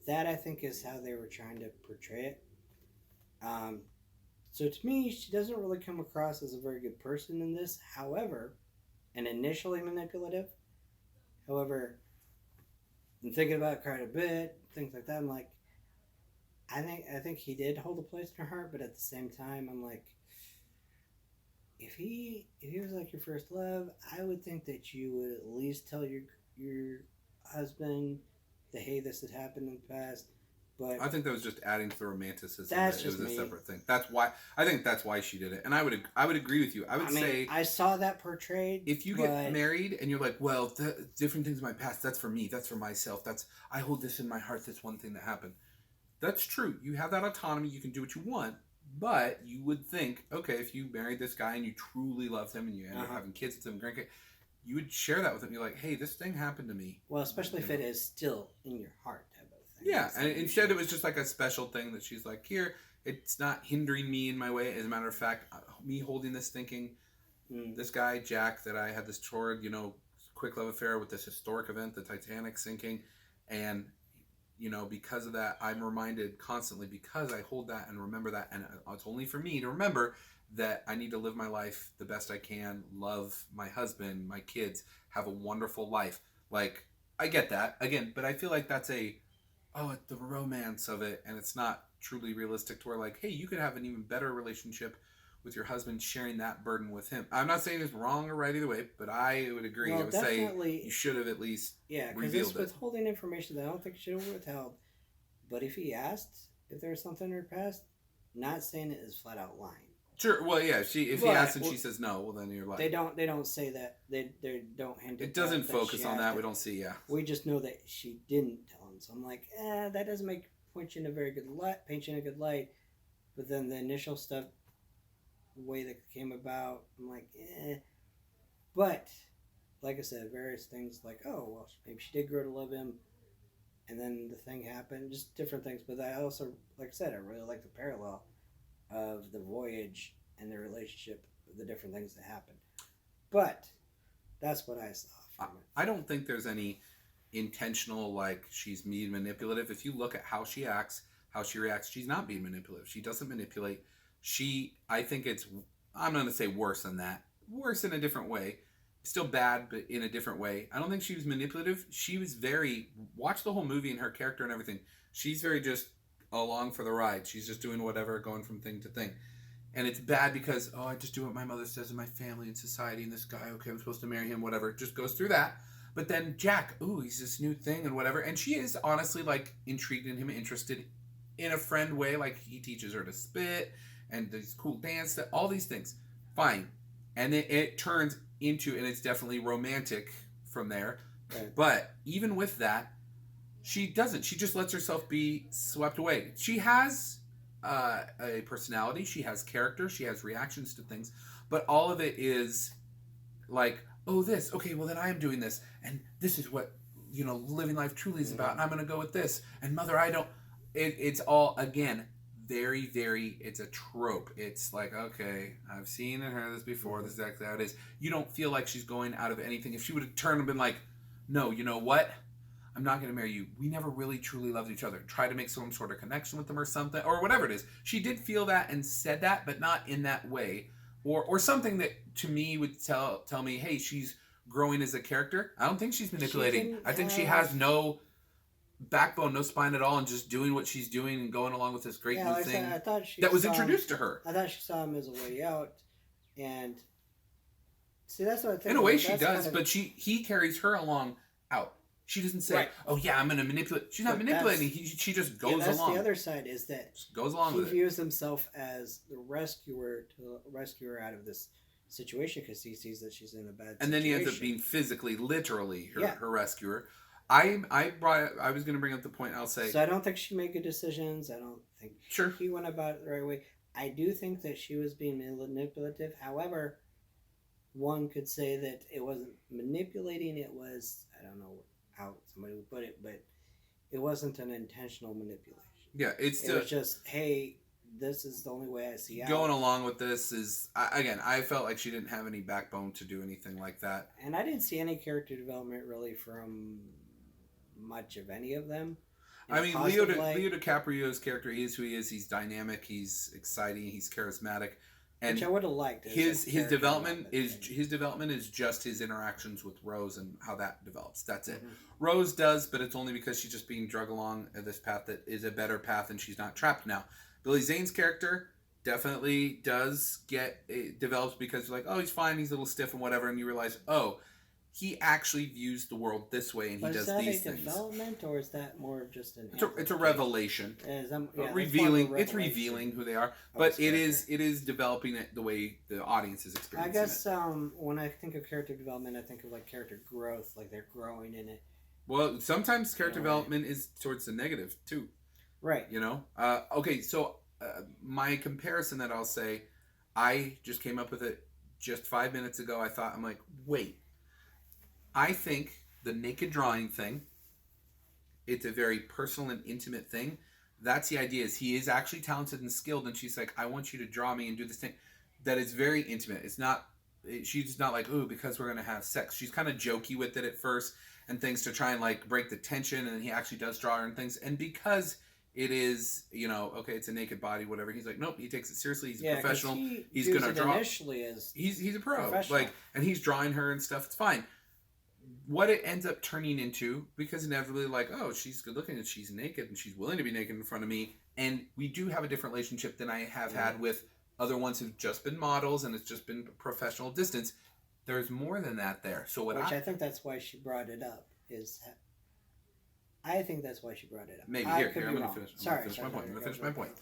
That, I think, is how they were trying to portray it. So to me, she doesn't really come across as a very good person in this. However, and initially manipulative. However, I'm thinking about it quite a bit, things like that. I'm like, I think he did hold a place in her heart, but at the same time, I'm like, if he was like your first love, I would think that you would at least tell your husband that, hey, this had happened in the past. But I think that was just adding to the romanticism. That's just it was a separate thing. That's why she did it, and I would agree with you. I mean, say I saw that portrayed. If you get married and you're like, well, different things in my past. That's for me. That's for myself. I hold this in my heart. That's one thing that happened. That's true. You have that autonomy. You can do what you want. But you would think, okay, if you married this guy and you truly loved him and you ended up having kids with him, grandkids, you would share that with him. You're like, hey, this thing happened to me. Well, especially if it is still in your heart. Yeah, and instead it was just like a special thing that she's like, here, it's not hindering me in my way. As a matter of fact, me holding this thinking, this guy, Jack, that I had this torrid, quick love affair with this historic event, the Titanic sinking, and, because of that, I'm reminded constantly, because I hold that and remember that, and it's only for me to remember that I need to live my life the best I can, love my husband, my kids, have a wonderful life. Like, I get that, again, but I feel like that's the romance of it, and it's not truly realistic to where, like, hey, you could have an even better relationship with your husband sharing that burden with him. I'm not saying it's wrong or right either way, but I would agree. Well, I would say you should have at least revealed it. Because withholding information that I don't think should have withheld. But if he asked if there's something in her past, not saying it is flat out lying. Sure. Well, yeah. If he asks and she says no, well then you're lying. They don't say that. They don't hint. It doesn't focus on that. We don't see. Yeah. We just know that she didn't tell him. So I'm like, that doesn't paint you in a very good light. Paint you in a good light. But then the initial stuff, the way that came about, I'm like, But like I said, various things like, oh well, maybe she did grow to love him, and then the thing happened. Just different things. But I also, like I said, I really like the parallel of the voyage and the relationship, the different things that happened. But that's what I saw from it. I don't think there's any intentional, like, she's being manipulative. If you look at how she acts, how she reacts, she's not being manipulative. She doesn't manipulate. I think I'm going to say worse than that. Worse in a different way. Still bad, but in a different way. I don't think she was manipulative. She was watch the whole movie and her character and everything. She's very just along for the ride. She's just doing whatever, going from thing to thing. And it's bad because, I just do what my mother says in my family and society, and this guy, okay, I'm supposed to marry him, whatever. It just goes through that. But then Jack, he's this new thing and whatever. And she is honestly, like, intrigued in him, interested in a friend way, like he teaches her to spit and these cool dance, all these things, fine. And then it turns into, and it's definitely romantic from there. Right. But even with that, she doesn't. She just lets herself be swept away. She has a personality. She has character. She has reactions to things. But all of it is like, oh, this. Okay, well, then I am doing this. And this is what, living life truly is about. And I'm going to go with this. And mother, I don't. It's all, again, very, very, it's a trope. It's like, okay, I've seen and heard this before. This is exactly how it is. You don't feel like she's going out of anything. If she would have turned and been like, no, you know what? I'm not going to marry you. We never really truly loved each other. Try to make some sort of connection with them or something, or whatever it is. She did feel that and said that, but not in that way. Or something that, to me, would tell me, hey, she's growing as a character. I don't think she's manipulating. I think she has no backbone, no spine at all, and just doing what she's doing and going along with this great new thing that was introduced to her. I thought she saw him as a way out, and see, that's what I think. In a way, she does, but he carries her along out. She doesn't say, right. "Oh yeah, I'm going to manipulate." She's not manipulating. She just goes that's along. The other side is that just goes along he with views himself as the rescuer to rescue her out of this situation because he sees that she's in a bad situation. And then he ends up being physically, literally her rescuer. I was going to bring up the point. I'll say. So I don't think she made good decisions. I don't think he went about it the right way. I do think that she was being manipulative. However, one could say that it wasn't manipulating. It was, I don't know how somebody would put it, but it wasn't an intentional manipulation. Yeah, it was just, hey, this is the only way I see out. Going along with this is, again, I felt like she didn't have any backbone to do anything like that. And I didn't see any character development really from much of any of them. I mean, Leo DiCaprio's character, he is who he is. He's dynamic. He's exciting. He's charismatic. And which I would have liked. His development is just his interactions with Rose and how that develops. That's it. Mm-hmm. Rose does, but it's only because she's just being dragged along this path that is a better path, and she's not trapped now. Billy Zane's character definitely develops because you're like, oh, he's fine, he's a little stiff and whatever, and you realize, oh, he actually views the world this way, and he does these things. Is that a development, or is that more of just an? It's a revelation. It's revealing who they are, but it is developing it the way the audience is experiencing it. I guess when I think of character development, I think of like character growth, like they're growing in it. Well, sometimes character development is towards the negative too. Right. Okay, so my comparison that I'll say, I just came up with it just 5 minutes ago. I'm like, wait. I think the naked drawing thing, it's a very personal and intimate thing. That's the idea, is he is actually talented and skilled, and she's like, I want you to draw me and do this thing. That is very intimate. She's not like, ooh, because we're going to have sex. She's kind of jokey with it at first and things to try and like break the tension, and then he actually does draw her and things. And because it is, okay, it's a naked body, whatever. He's like, nope, he takes it seriously. He's a professional. He's going to draw. Initially as he's a pro. And he's drawing her and stuff. It's fine. What it ends up turning into, because inevitably, like, oh, she's good looking and she's naked and she's willing to be naked in front of me. And we do have a different relationship than I have had with other ones who've just been models and it's just been professional distance. There's more than that there. So I think that's why she brought it up. I think that's why she brought it up. Maybe. Here, I'm going to finish. I'm going to finish my point.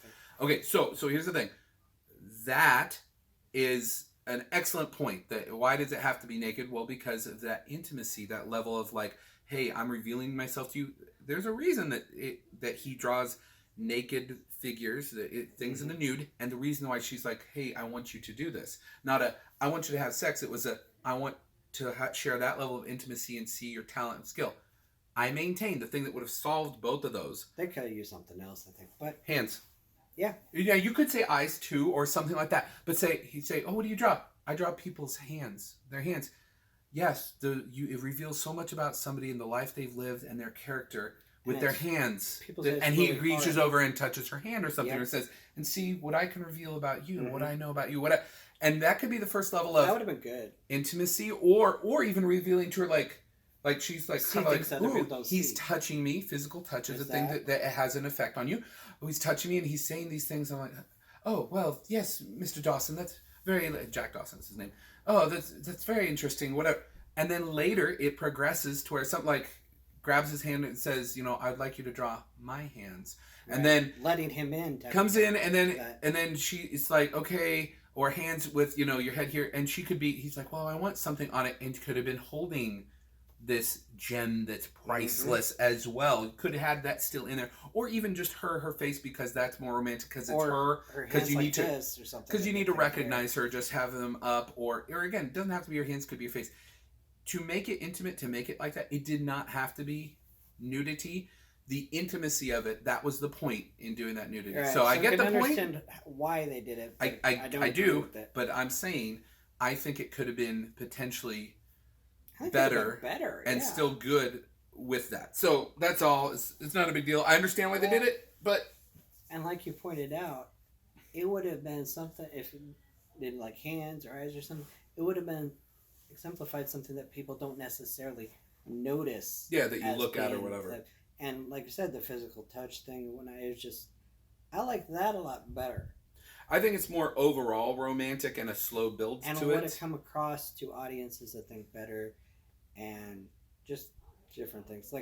Okay, so here's the thing. That is an excellent point. Why does it have to be naked? Well, because of that intimacy, that level of like, hey, I'm revealing myself to you. There's a reason that he draws naked figures, things in the nude, and the reason why she's like, hey, I want you to do this. Not I want you to have sex. It was I want to share that level of intimacy and see your talent and skill. I maintain the thing that would have solved both of those. They could have used something else, I think. But hands. Yeah. Yeah, you could say eyes too, or something like that. But he'd say, oh, what do you draw? I draw people's hands. Their hands. Yes, it reveals so much about somebody and the life they've lived and their character with their hands. And he reaches over and touches her hand or something, or says, and see what I can reveal about you, what I know about you, and that could be the first level of that would have been good intimacy, or even revealing to her like she's like kind of like, ooh, he's touching me. Physical touch is a thing that has an effect on you. Oh, he's touching me and he's saying these things. I'm like, oh well, yes, Mr. Dawson. That's very Jack Dawson is his name. Oh, that's very interesting. Whatever. And then later it progresses to where something like grabs his hand and says, I'd like you to draw my hands. Right. And then letting him in. Comes in and then it's like, okay, or hands with, your head here. And he's like, well, I want something on it. And could have been holding this gem that's priceless as well. Could have had that still in there. Or even just her face, because that's more romantic because it's her. Because you need to recognize her, just have them up. Or again, it doesn't have to be your hands, could be your face. To make it intimate, to make it like that, it did not have to be nudity. The intimacy of it, that was the point in doing that nudity. Right. So I get the point. I understand why they did it. I do, but I'm saying I think it could have been potentially better and still good with that. So that's all. It's not a big deal. I understand why they did it, but... And like you pointed out, it would have been something, if it did like hands or eyes or something, it would have been exemplified something that people don't necessarily notice. Yeah, that you look at or whatever. And like I said, the physical touch thing, I like that a lot better. I think it's more overall romantic and a slow build to it. And would have come across to audiences, I think, better, and just different things.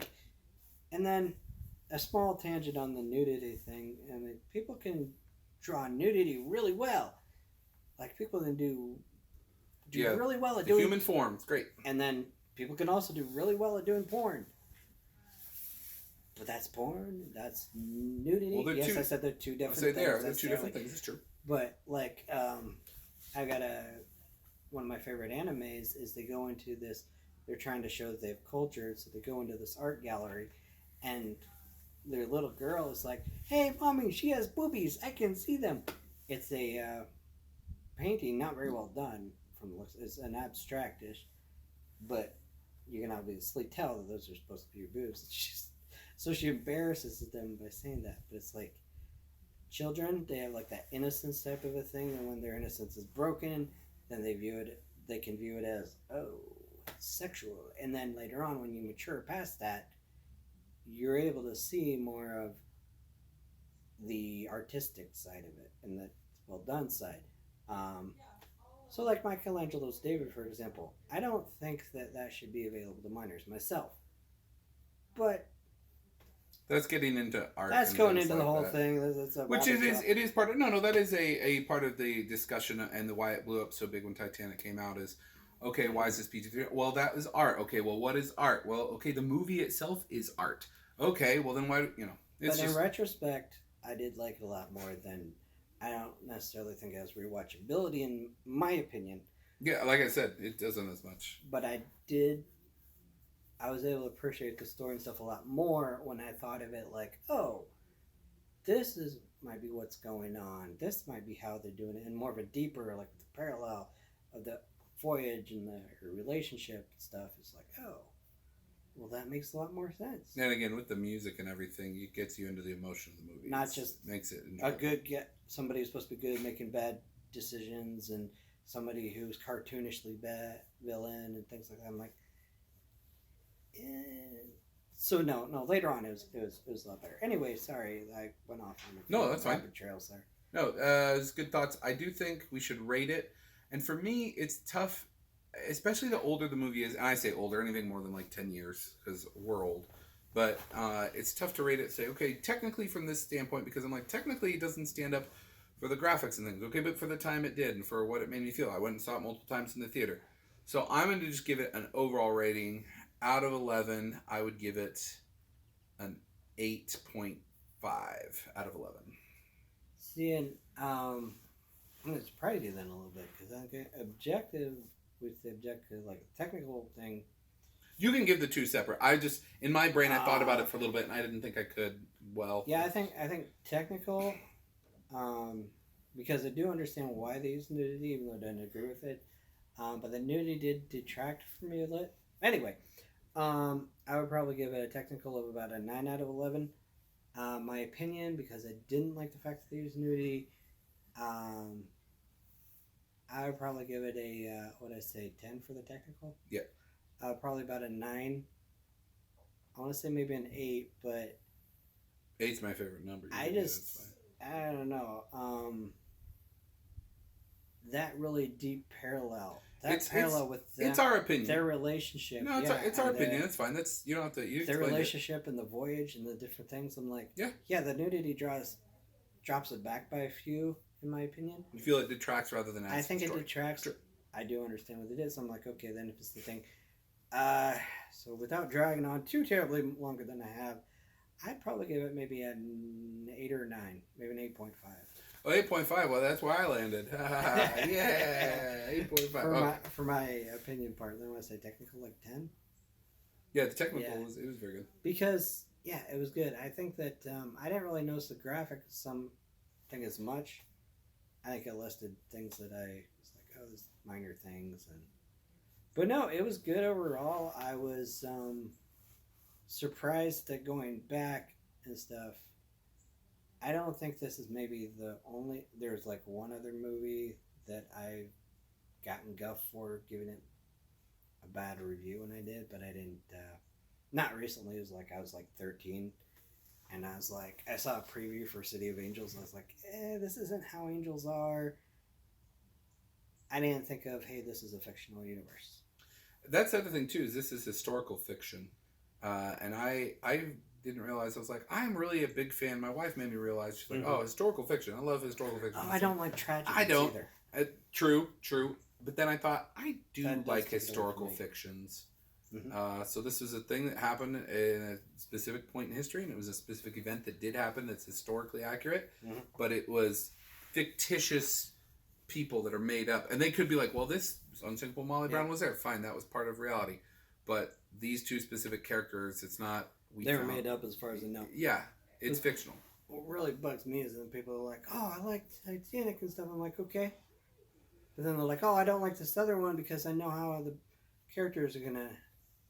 And then a small tangent on the nudity thing. I mean, people can draw nudity really well. Like, people can do really well at doing human form. It's great. And then people can also do really well at doing porn. But that's porn. That's nudity. Well, yes, I said they're two different things. They're two different things. It's true. But I got one of my favorite animes is they go into this. They're trying to show that they have culture, so they go into this art gallery, and their little girl is like, "Hey, mommy, she has boobies. I can see them." It's a painting, not very well done from the looks. It's an abstract-ish, but you can obviously tell that those are supposed to be your boobs. So she embarrasses them by saying that. But it's like, children, they have like that innocence type of a thing, and when their innocence is broken, then they can view it as, sexual. And then later on, when you mature past that, you're able to see more of the artistic side of it and the well done side. So like Michelangelo's David, for example, I don't think that should be available to minors myself. But that's getting into art. That's going into the whole thing. Which it is part of... No, that is a part of the discussion, and why it blew up so big when Titanic came out is, okay, why is this PG-13? Well, that is art. Okay, well, what is art? Well, okay, the movie itself is art. Okay, well, then why, But in retrospect, I did like it a lot more than... I don't necessarily think it has rewatchability, in my opinion. Yeah, like I said, it doesn't as much. But I was able to appreciate the story and stuff a lot more when I thought of it like, this might be what's going on. This might be how they're doing it, and more of a deeper, like the parallel of the voyage and her relationship and stuff is like, well, that makes a lot more sense. And again, with the music and everything, it gets you into the emotion of the movie. Not just makes it somebody who's supposed to be good making bad decisions, and somebody who's cartoonishly bad villain and things like that. I'm like, so no. Later on, it was a lot better. Anyway, sorry, I went off on a that's fine. Trails there. No, it's good thoughts. I do think we should rate it, and for me, it's tough, especially the older the movie is. And I say older, anything more than like 10 years, because we're old. But it's tough to rate it. Say, okay, technically from this standpoint, because I'm like, technically it doesn't stand up for the graphics and things. Okay, but for the time it did, and for what it made me feel, I went and saw it multiple times in the theater. So I'm going to just give it an overall rating. Out of 11, I would give it an 8.5 out of 11. See, and I'm going to surprise you then a little bit, because I'm getting objective with the objective, like technical thing. You can give the two separate. I just, in my brain, I thought about it for a little bit, and I didn't think I could well. Yeah, I think technical, because I do understand why they use nudity, even though I don't agree with it. But the nudity did detract from me a little. Anyway. I would probably give it a technical of about a 9 out of 11. My opinion, because I didn't like the fact that they used nudity, I would probably give it a, 10 for the technical? Yeah. Probably about a 9. I want to say maybe an 8, but... 8's my favorite number. I don't know. that really deep parallel. That parallel with them, it's our opinion. Their relationship. No, it's our opinion. It's fine. That's you don't have to. Their relationship and the voyage and the different things. I'm like, the nudity drops it back by a few, in my opinion. You feel it detracts rather than adds. I think it detracts. Sure. I do understand what it is. I'm like, okay, then if it's the thing. So without dragging on too terribly longer than I have, I'd probably give it maybe an 8 or 9, maybe an 8.5. Oh, 8.5. Well, that's where I landed. Yeah, 8.5. For my opinion part, then I want to say technical, like 10. Yeah, the technical was very good. Because it was good. I think that I didn't really notice the graphics something as much. I think I listed things that I was like, oh, these minor things, but no, it was good overall. I was surprised that going back and stuff. I don't think this is maybe the only. There's like one other movie that I've gotten guff for giving it a bad review when I did, but I didn't. Not recently. It was like I was like 13, and I was like, I saw a preview for City of Angels, and I was like, this isn't how angels are. I didn't think of, hey, this is a fictional universe. That's the other thing too. Is this is historical fiction, and I didn't realize. I was like, I'm really a big fan. My wife made me realize. She's like, oh, historical fiction. I love historical fiction. Oh, I don't like tragedies either. True. But then I thought, I do like historical fictions. Mm-hmm. So this was a thing that happened in a specific point in history, and it was a specific event that did happen that's historically accurate, but it was fictitious people that are made up. And they could be like, well, this unsinkable Molly Brown was there. Fine, that was part of reality. But these two specific characters, it's not... They were made up as far as I know. Yeah, it's fictional. What really bugs me is when people are like, oh, I like Titanic and stuff. I'm like, okay. But then they're like, oh, I don't like this other one because I know how the characters are going to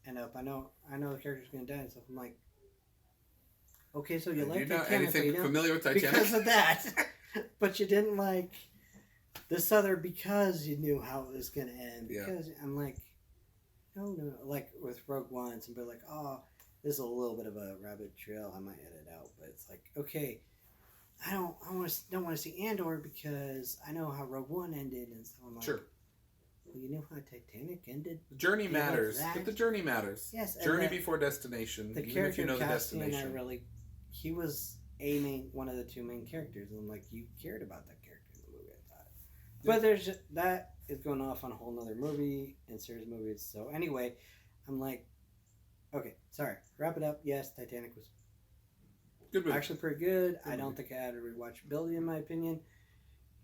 end up. I know the characters are going to die and stuff. I'm like, okay, so you like Titanic. Anything familiar with Titanic? Because of that. But you didn't like this other because you knew how it was going to end. Because I'm like, no. Like with Rogue One, somebody like, oh, this is a little bit of a rabbit trail. I might edit out, but it's like, okay, I don't want to see Andor because I know how Rogue One ended and stuff. I'm like, sure. Well, you know how Titanic ended. The journey matters, but the journey matters. Yes, journey before destination. The even if you know the destination. He was one of the two main characters, and I'm like, you cared about that character in the movie. I thought, but that is going off on a whole nother movie and series movies. So anyway, I'm like. Okay, sorry. Wrap it up. Yes, Titanic was good movie. Actually pretty good. I don't think I had a rewatchability in my opinion.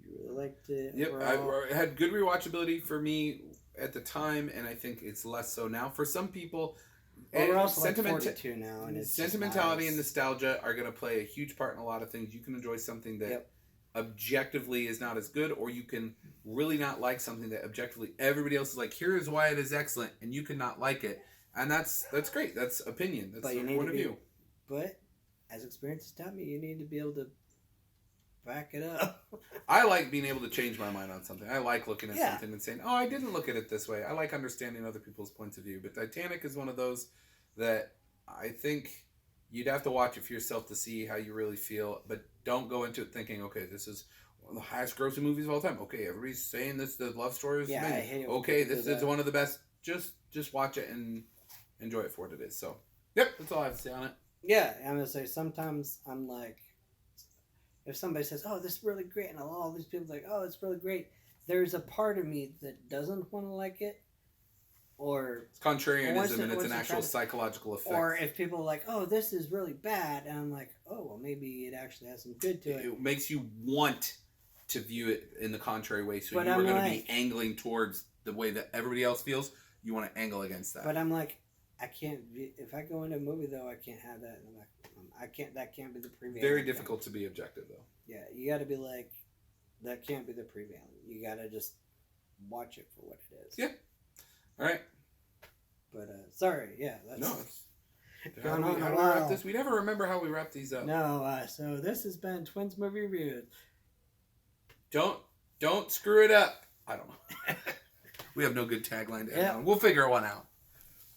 You really liked it. Yep, I had good rewatchability for me at the time, and I think it's less so now. For some people, we're also like 42 now, and it's sentimentality and nostalgia are going to play a huge part in a lot of things. You can enjoy something that objectively is not as good, or you can really not like something that objectively everybody else is like, here's why it is excellent, and you cannot like it. And that's great. That's opinion. That's the point of view. But as experience has taught me, you need to be able to back it up. I like being able to change my mind on something. I like looking at something and saying, oh, I didn't look at it this way. I like understanding other people's points of view. But Titanic is one of those that I think you'd have to watch it for yourself to see how you really feel. But don't go into it thinking, okay, this is one of the highest grossing movies of all time. Okay, everybody's saying this, the love story is amazing. I hate it. Okay, this is one of the best. Just watch it and enjoy it for what it is. So, yep, that's all I have to say on it. Yeah, I'm going to say sometimes I'm like, if somebody says, oh, this is really great, and all these people are like, oh, it's really great, there's a part of me that doesn't want to like it, or... It's contrarianism, and it's an actual psychological effect. Or if people are like, oh, this is really bad, and I'm like, oh, well, maybe it actually has some good to it. It makes you want to view it in the contrary way, so you are going to be angling towards the way that everybody else feels. You want to angle against that. But I'm like, I can't. If I go into a movie though, I can't have that. I can't. That can't be the prevailing. Very difficult to be objective though. Yeah, you got to be like, that can't be the prevailing. You got to just watch it for what it is. Yeah. All right. But sorry. Yeah. That's how do we wrap this? We never remember how we wrap these up. No. So this has been Twins Movie Reviews. Don't screw it up. I don't know. We have no good tagline to end on. We'll figure one out.